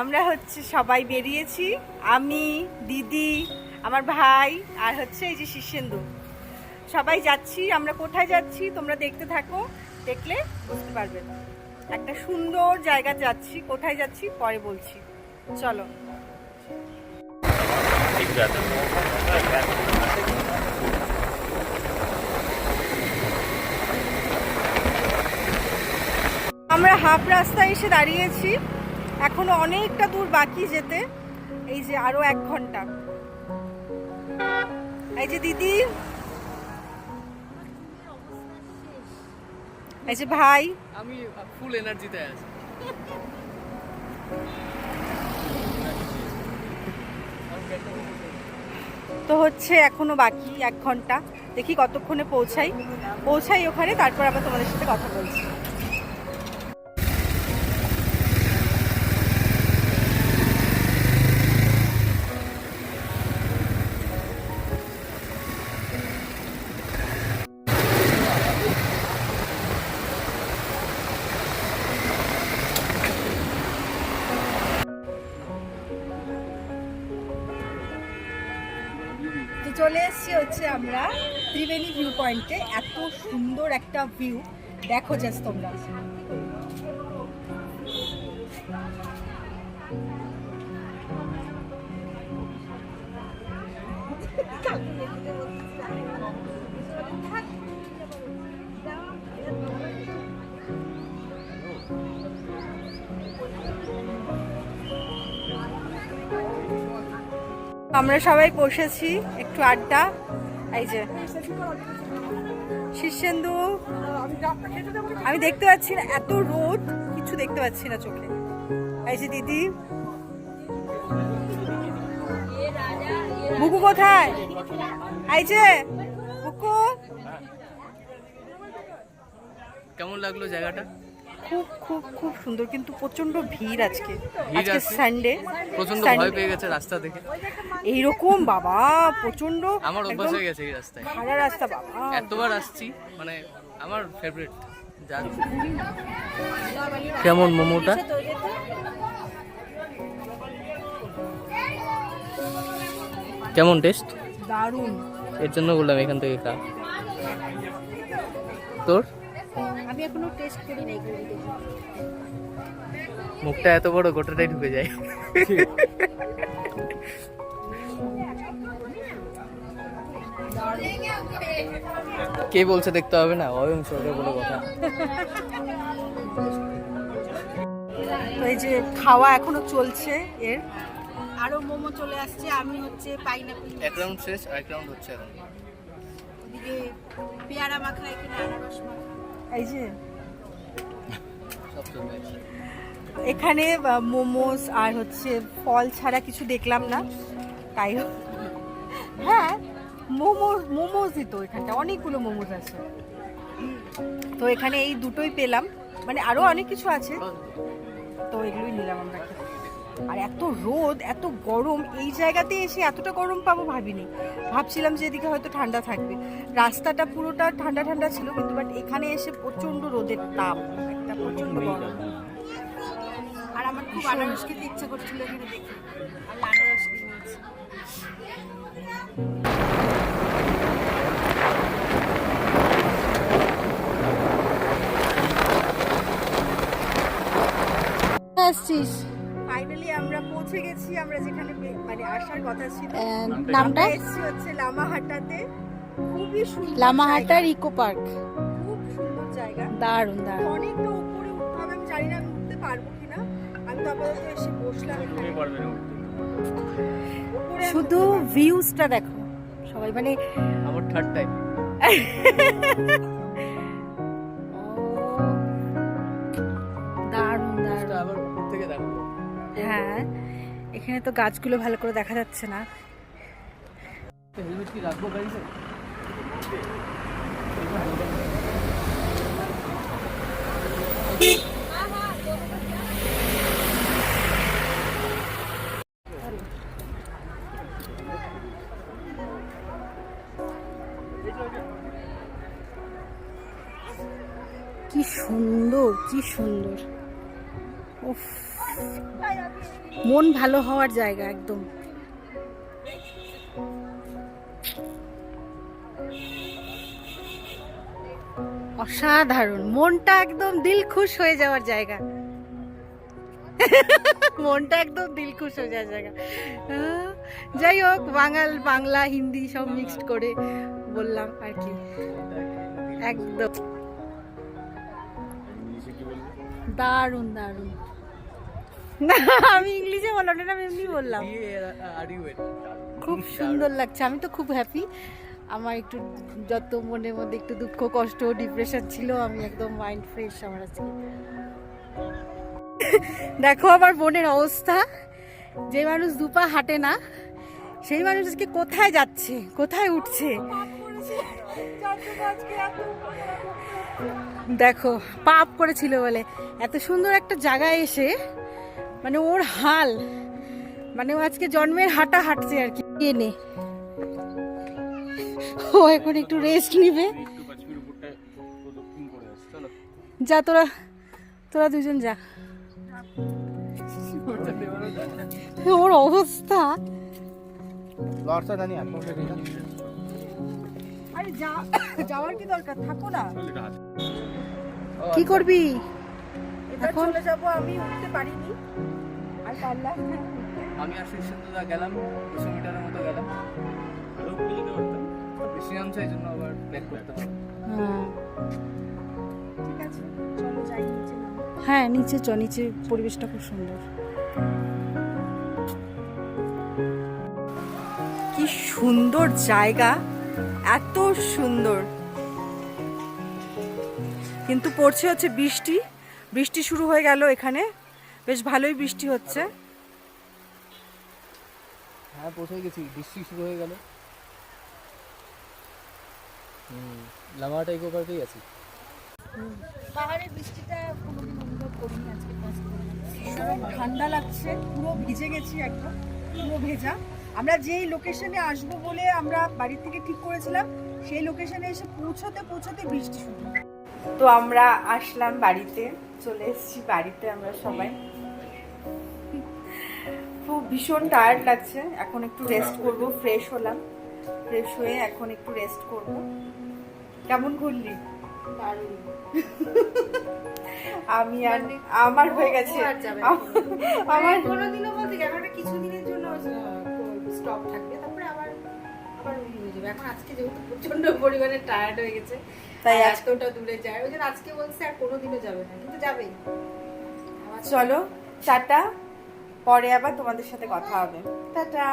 আমরা হচ্ছে সবাই বেরিয়েছি, আমি, দিদি, আমার ভাই আর হচ্ছে এই যে শীর্ষেন্দু, সবাই যাচ্ছি। আমরা কোথায় যাচ্ছি তোমরা দেখতে থাকো, দেখলে বুঝতে পারবে। একটা সুন্দর জায়গা যাচ্ছি, কোথায় যাচ্ছি পরে বলছি, চলো। আমরা হাফ রাস্তায় এসে দাঁড়িয়েছি, এখনো অনেকটা দূর বাকি যেতে, এই যে আরো 1 ঘন্টা। এই যে দিদি, এই যে ভাই, আমি ফুল এনার্জিতে আছি। তো হচ্ছে এখনো বাকি 1 ঘন্টা, দেখি কতক্ষণে পৌঁছাই ওখানে, তারপর আবার তোমাদের সাথে কথা বলছি। চলে এসেছি হচ্ছে আমরা ত্রিবেণী ভিউ পয়েন্টে। এত সুন্দর একটা ভিউ, দেখো জাস্ট তোমরা। আমরা সবাই বসেছি একটু আড্ডা। এই যে শীর্ষেন্দু, আমি দেখতে পাচ্ছি না, এত রোদ, কিছু দেখতে পাচ্ছি না চোখে। এই যে দিদি, বুকু কোথায়? এই যে বুকু, কেমন লাগলো জায়গাটা? খুব খুব খুব সুন্দর, কিন্তু প্রচন্ড ভিড় আজকে সানডে। প্রচন্ড ভয় পেয়ে গেছে রাস্তা দেখে। এইরকম বাবা, প্রচন্ড, আমার অভ্যাস হয়ে গেছে এই রাস্তায়, খারাপ রাস্তা বাবা, এতবার আসছি, মানে আমার ফেভারিট। কেমন মোমোটা? কেমন টেস্ট? দারুণ। এর জন্য বললাম এখান থেকে খা। তোর? আমি এখনো টেস্ট করি নাই। মুখটা এত বড়, গোটাটাই ঢুকে যায়। কে বলছে দেখতে হবে না, অয়ং সরে বলে কথা। তো এই যে খাওয়া এখনো চলছে, এর আরো মোমো চলে আসছে। আমি হচ্ছে পাইনাপল, এক রাউন্ড শেষ, আরেক রাউন্ড হচ্ছে এখন। ওদিকে পেয়ারা মাখা, এখানে আনারস মাখা। এই যে সব চলবে। এখানে মোমোস আর হচ্ছে ফল ছাড়া কিছু দেখলাম না, তাই হ্যাঁ মোমোসই তো, এখানটা অনেকগুলো মোমোস আছে। তো এখানে এই দুটোই পেলাম, মানে আরো অনেক কিছু আছে, তো এগুলোই নিলাম আমরা। আর এত রোদ, এত গরম, এই জায়গাতে এসে এতটা গরম পাবো ভাবিনি। ভাবছিলাম যে এদিকে হয়তো ঠান্ডা থাকবে, রাস্তাটা পুরোটা ঠান্ডা ঠান্ডা ছিল, কিন্তু বাট এখানে এসে প্রচন্ড রোদের তাপ, একটা প্রচন্ড গরম। আর আমার খুব আনারস খেতে ইচ্ছা করছিল, এখানে দেখে আমি আনারস কিনেছি। আসছিস, ফাইনালি আমরা পৌঁছে গেছি, আমরা যেখানে মানে আসার কথা ছিল। নামটা এসেছি হচ্ছে লামাহাটাতে, খুবই সুন্দর লামাহাটা ইকো পার্ক, খুব সুন্দর জায়গা, দারুণ দারুণ। অনেকটা উপরে উঠতে হবে, আমি জানি না আমি উঠতে পারবো কিনা। আমি তো আপাতত এসে বসলাম এখানে, শুধু ভিউজটা দেখো সবাই, মানে আমার থার্ড টাইম। দারুণ দারুণ। আবার উপর থেকে দেখো। হ্যাঁ, এখানে তো গাছগুলো ভালো করে দেখা যাচ্ছে না। হেলমেট কি রাখবো গাড়িতে? কি সুন্দর, কি সুন্দর, উফ। মন ভালো হওয়ার জায়গা একদম। অসাধারণ, মনটা একদম দিল খুশ হয়ে যাওয়ার জায়গা। মনটা একদম দিল খুশ হয়ে যাওয়ার জায়গা। যাই হোক, বাংলা হিন্দি সব মিক্সড করে বললাম আর কি। একদম দারুণ দারুণ। না, আমি ইংলিশে বললাম না, আমি এমনি বললাম। খুব সুন্দর লাগছে, আমি তো খুব হ্যাপি। আমার একটু যত মনের মধ্যে একটু দুঃখ কষ্ট ডিপ্রেশন ছিল, আমি একদম মাইন্ড ফ্রেশ আমার আজকে। দেখো আমার বোনের অবস্থা, যে মানুষ দুপা হাঁটে না সেই মানুষ আজকে কোথায় যাচ্ছে, কোথায় উঠছে। দেখো পাপ করেছিল বলে এত সুন্দর একটা জায়গায় এসে মানে ওর হাল, মানে ও আজকে জন্মের হাঁটা হাঁটছে আর কি। এনে ও এখন একটু রেস্ট নিবে। যা তোরা দুজন যা। ওর অবস্থা, আরে যাওয়ার কি দরকার, থাকো না। কি করবি এখন? চলে যাবো, আমি উঠতে পারিনি আর পারলাম না। আমি আর সুন্দর গেলাম 200 মিটারের মতো গেলাম, বেশি নামছে এই জন্য আবার ব্যাক করতে হবে। ঠিক আছে চলো যাই নিচে। হ্যাঁ নিচে চ, নিচে পরিবেশটা খুব সুন্দর। কি সুন্দর জায়গা, এত সুন্দর। কিন্তু পড়ছে হচ্ছে বৃষ্টি, বৃষ্টি শুরু হয়ে গেল এখানে, বেশ ভালোই বৃষ্টি হচ্ছে। হ্যাঁ পৌঁছে গেছি, বৃষ্টি শুরু হয়ে গেল। লামাটা ইকো পার্কেই আছি। পাহাড়ের বৃষ্টিটা কোনোদিন অনুভব করিনি, আজকে ফার্স্ট করলাম। ঠান্ডা লাগছে, পুরো ভিজে গেছি একদম, পুরো ভেজা। আমরা যেই লোকেশনে আসবো বলে আমরা বাড়ি থেকে ঠিক করেছিলাম, সেই লোকেশনে এসে পৌঁছতে বৃষ্টি শুরু। তো আমরা আসলাম বাড়িতে, চলে এসেছি বাড়িতে আমরা সবাই। খুব ভীষণ টায়ার্ড লাগছে, এখন একটু রেস্ট করব। ফ্রেশ হলাম, ফ্রেশ হয়ে এখন একটু রেস্ট করব। কেমন ঘুরলি? দারুণ। আমি আর আমার হয়ে গেছে, আমার কোনোদিনও বলতে ক্যামেরাটা কিছুদিনের জন্য স্টপ থাকবে, তারপরে আবার হয়ে যাবে। এখন আজকে যেহেতু প্রচন্ড পরিমাণে টায়ার্ড হয়ে গেছে, তাই এতটা দূরে যায়, ওই জন্য আজকে বলছে আর কোনোদিনও যাবে না, কিন্তু যাবেই। চলো টাটা, পরে আবার তোমাদের সাথে কথা হবে। টাটা।